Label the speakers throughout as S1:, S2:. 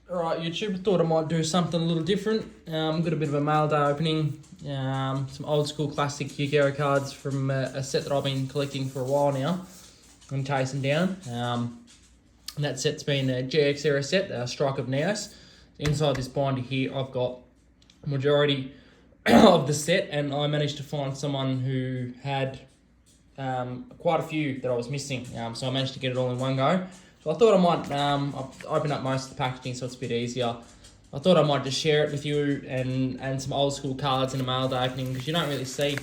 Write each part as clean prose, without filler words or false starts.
S1: Alright, YouTube, thought I might do something a little different. Got a bit of a mail day opening. Some old school classic Yu-Gi-Oh cards from a set that I've been collecting for a while now. I'm chasing down. And that set's been a GX era set, Strike of Neos. Inside this binder here, I've got a majority of the set, and I managed to find someone who had quite a few that I was missing. So I managed to get it all in one go. So I thought I might open up most of the packaging so it's a bit easier. I thought I might just share it with you and some old school cards in a mail day opening, because you don't really see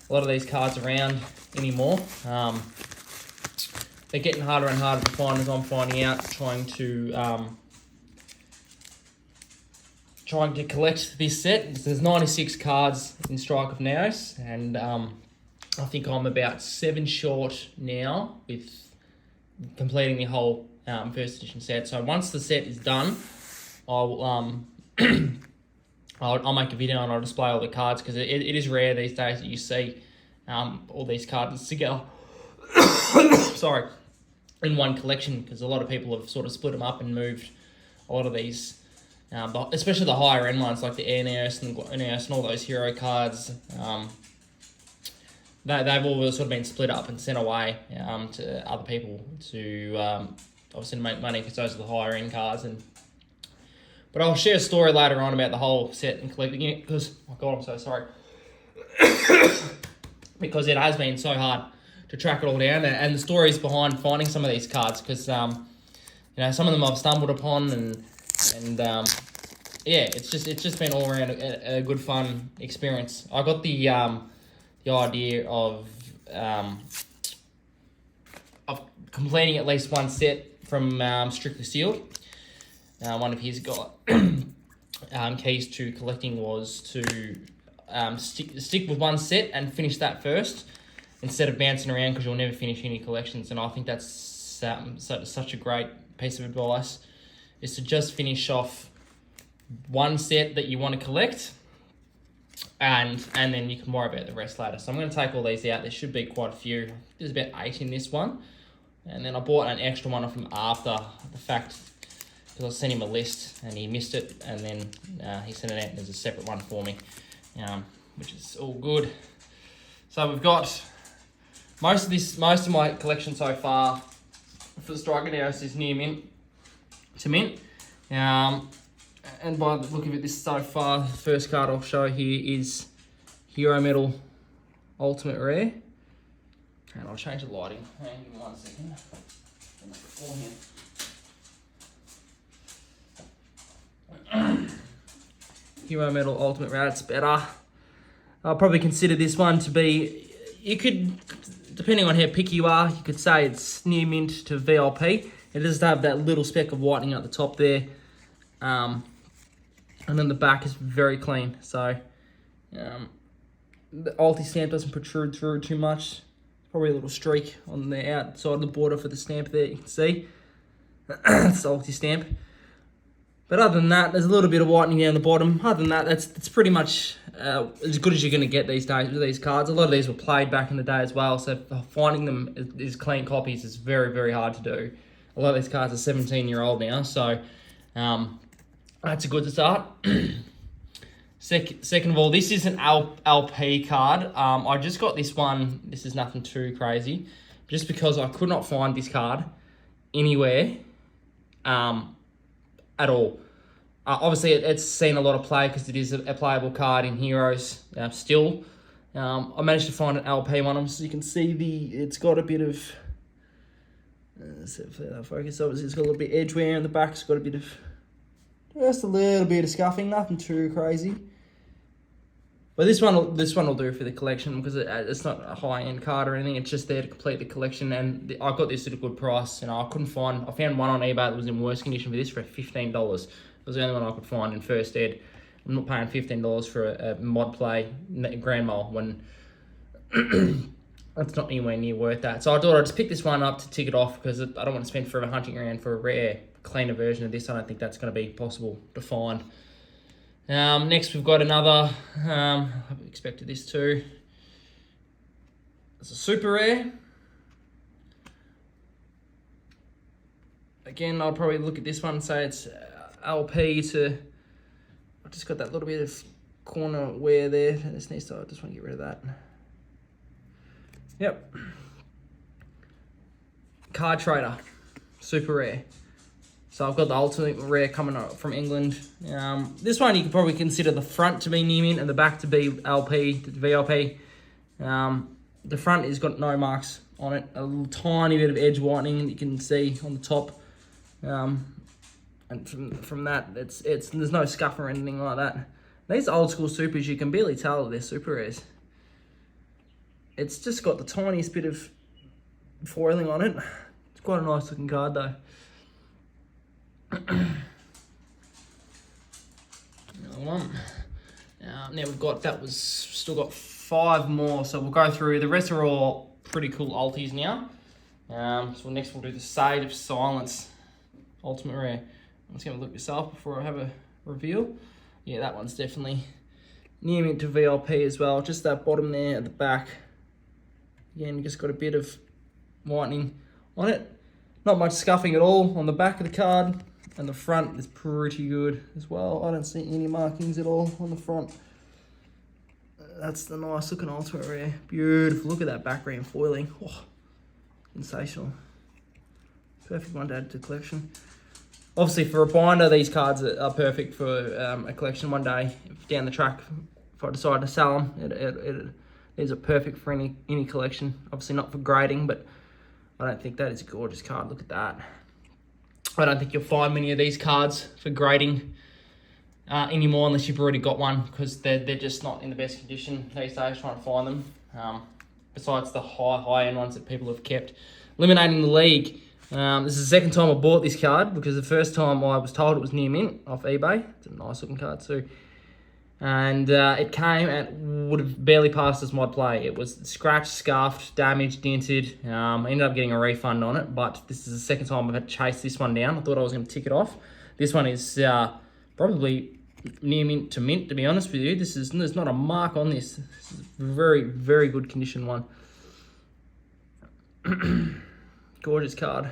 S1: a lot of these cards around anymore. They're getting harder and harder to find, as I'm finding out, trying to collect this set. There's 96 cards in Strike of Neos, and I think I'm about 7 short now with completing the whole first edition set. So once the set is done, I'll make a video and I'll display all the cards, because it is rare these days that you see all these cards together. Sorry, in one collection, because a lot of people have sort of split them up and moved a lot of these, especially the higher end ones like the Air Neos and all those hero cards. They've all sort of been split up and sent away to other people to obviously make money, because those are the higher end cards. But I'll share a story later on about the whole set and collecting it, because, oh God, I'm so sorry. Because it has been so hard to track it all down, and the stories behind finding some of these cards, because some of them I've stumbled upon, and yeah, it's just been all around a good fun experience. I got the idea of completing at least one set from Strictly Sealed. One of his keys to collecting was to stick with one set and finish that first, instead of bouncing around, because you'll never finish any collections. And I think that's such a great piece of advice, is to just finish off one set that you want to collect, and then you can worry about the rest later. So I'm going to take all these out. There should be quite a few. There's about 8 in this one, and then I bought an extra one off him after the fact, because I sent him a list and he missed it, and then he sent it out as a separate one for me, which is all good. So we've got most of my collection so far for the Strike of Neos is near mint to mint. And by the look of it, this so far, the first card I'll show here is Hero Metal Ultimate Rare. And I'll change the lighting. Hang on 1 second. Hero Metal Ultimate Rare, it's better. I'll probably consider this one to be, you could, depending on how picky you are, you could say it's near mint to VLP. It does have that little speck of whitening at the top there. And then the back is very clean. So the ulti stamp doesn't protrude through too much. Probably a little streak on the outside of the border for the stamp there, you can see. It's the ulti stamp. But other than that, there's a little bit of whitening down the bottom. Other than that, that's pretty much as good as you're going to get these days with these cards. A lot of these were played back in the day as well, so finding them as clean copies is very, very hard to do. A lot of these cards are 17-year-old now, so that's a good start. Second of all, this is an LP card. I just got this one. This is nothing too crazy, just because I could not find this card anywhere at all. Obviously, it's seen a lot of play because it is a playable card in Heroes still. I managed to find an LP one, so you can see it's got a bit of focus. Obviously, it's got a little bit of edge wear in the back. It's got a bit of just a little bit of scuffing, nothing too crazy. But this one will do for the collection, because it's not a high-end card or anything. It's just there to complete the collection, and I got this at a good price. I found one on eBay that was in worse condition for this for $15. It was the only one I could find in first ed. I'm not paying $15 for a mod play Grand Mole when that's not anywhere near worth that. So I thought I'd just pick this one up to tick it off, because I don't want to spend forever hunting around for a rare, cleaner version of this. I don't think that's going to be possible to find. Next, we've got another, I expected this too. It's a super rare. Again, I'll probably look at this one and say it's LP to... I just got that little bit of corner wear there. This needs to... I just want to get rid of that. Yep. Card Trader. Super rare. So I've got the ultimate rare coming up from England. This one you could probably consider the front to be near mint and the back to be LP, to VLP. The front has got no marks on it. A little tiny bit of edge whitening that you can see on the top. And from that, it's there's no scuff or anything like that. These old school supers, you can barely tell they're super rares. It's just got the tiniest bit of foiling on it. It's quite a nice looking card though. Another one. Now we've got, that was still got 5 more, so we'll go through. The rest are all pretty cool ultis now. So next we'll do the Sage of Silence, ultimate rare. I'm just gonna look this up before I have a reveal. Yeah, that one's definitely near mint to VLP as well. Just that bottom there at the back. Again, you just got a bit of whitening on it. Not much scuffing at all on the back of the card. And the front is pretty good as well. I don't see any markings at all on the front. That's the nice looking ultimate rare. Beautiful. Look at that background foiling. Oh, sensational. Perfect one to add to the collection. Obviously for a binder, these cards are perfect for a collection one day. Down the track, if I decide to sell them, these are perfect for any collection. Obviously not for grading, but I don't think that is a gorgeous card. Look at that. I don't think you'll find many of these cards for grading anymore unless you've already got one, because they're just not in the best condition these days trying to find them. Besides the high-end ones that people have kept. Eliminating the League. This is the second time I bought this card, because the first time I was told it was near mint off eBay. It's a nice looking card too. And it came and would have barely passed as mod play. It was scratched, scuffed, damaged, dented. I ended up getting a refund on it, but this is the second time I've had to chase this one down. I thought I was going to tick it off. This one is probably near mint, to be honest with you. There's not a mark on this. This is a very, very good condition one. Gorgeous card.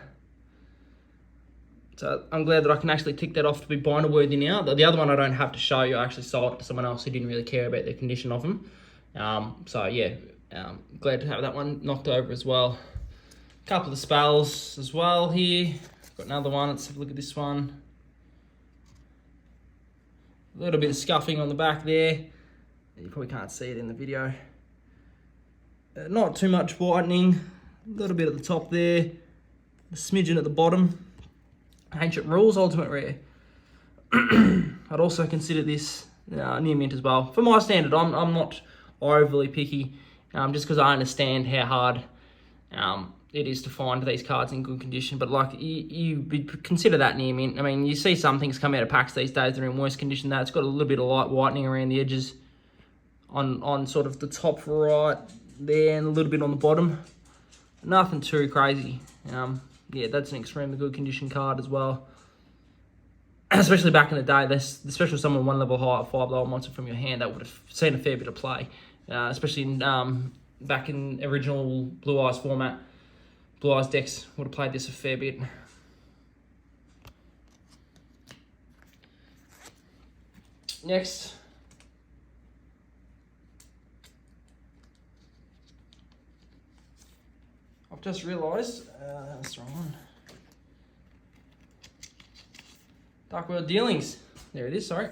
S1: So I'm glad that I can actually tick that off to be binder worthy now. The other one I don't have to show you. I actually sold it to someone else who didn't really care about the condition of them. So yeah, glad to have that one knocked over as well. A couple of spells as well here. Got another one. Let's have a look at this one. A little bit of scuffing on the back there. You probably can't see it in the video. Not too much whitening. A little bit at the top there. A smidgen at the bottom. Ancient Rules, ultimate rare. I'd also consider this near mint as well. For my standard, I'm not overly picky, just because I understand how hard it is to find these cards in good condition. But like you consider that near mint. I mean, you see some things come out of packs these days that are in worse condition. That it's got a little bit of light whitening around the edges, on sort of the top right there, and a little bit on the bottom. Nothing too crazy. Yeah, that's an extremely good condition card as well. Especially back in the day, especially someone 1 level high, 5 level monster from your hand, that would have seen a fair bit of play. Especially in, back in original Blue Eyes format. Blue Eyes decks would have played this a fair bit. Next. I've just realised, that's the wrong one. Dark World Dealings. There it is, sorry.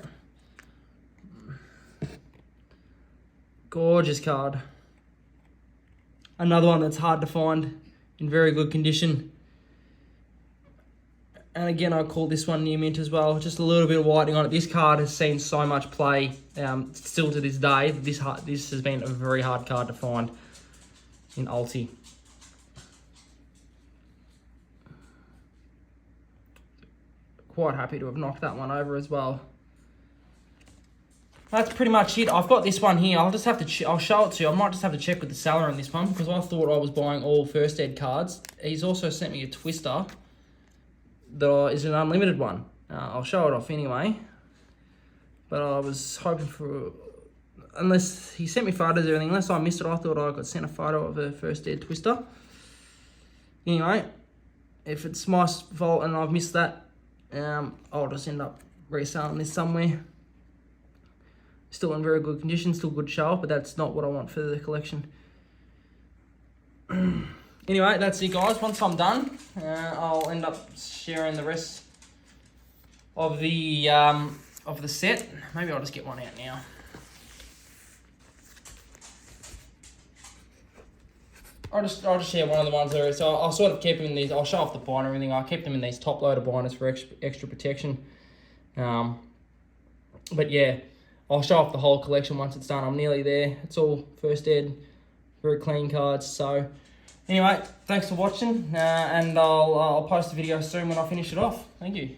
S1: Gorgeous card. Another one that's hard to find in very good condition. And again, I call this one near mint as well. Just a little bit of whitening on it. This card has seen so much play still to this day. This has been a very hard card to find in Ulti. Quite happy to have knocked that one over as well. That's pretty much it. I've got this one here. I'll just have to. I'll show it to you. I might just have to check with the seller on this one, because I thought I was buying all first ed cards. He's also sent me a twister that is an unlimited one. I'll show it off anyway. But I was hoping for, unless he sent me photos or anything, unless I missed it, I thought I got sent a photo of a first ed twister. Anyway, if it's my fault and I've missed that, I'll just end up reselling this somewhere. Still in very good condition, still good show off, but that's not what I want for the collection. Anyway, that's it guys. Once I'm done, I'll end up sharing the rest of the set. Maybe I'll just get one out now. I'll just share one of the ones there. So I'll sort of keep them in these. I'll show off the binder and everything. I'll keep them in these top loader binders for extra protection. But yeah, I'll show off the whole collection once it's done. I'm nearly there. It's all first ed, very clean cards. So anyway, thanks for watching, and I'll post the video soon when I finish it off. Thank you.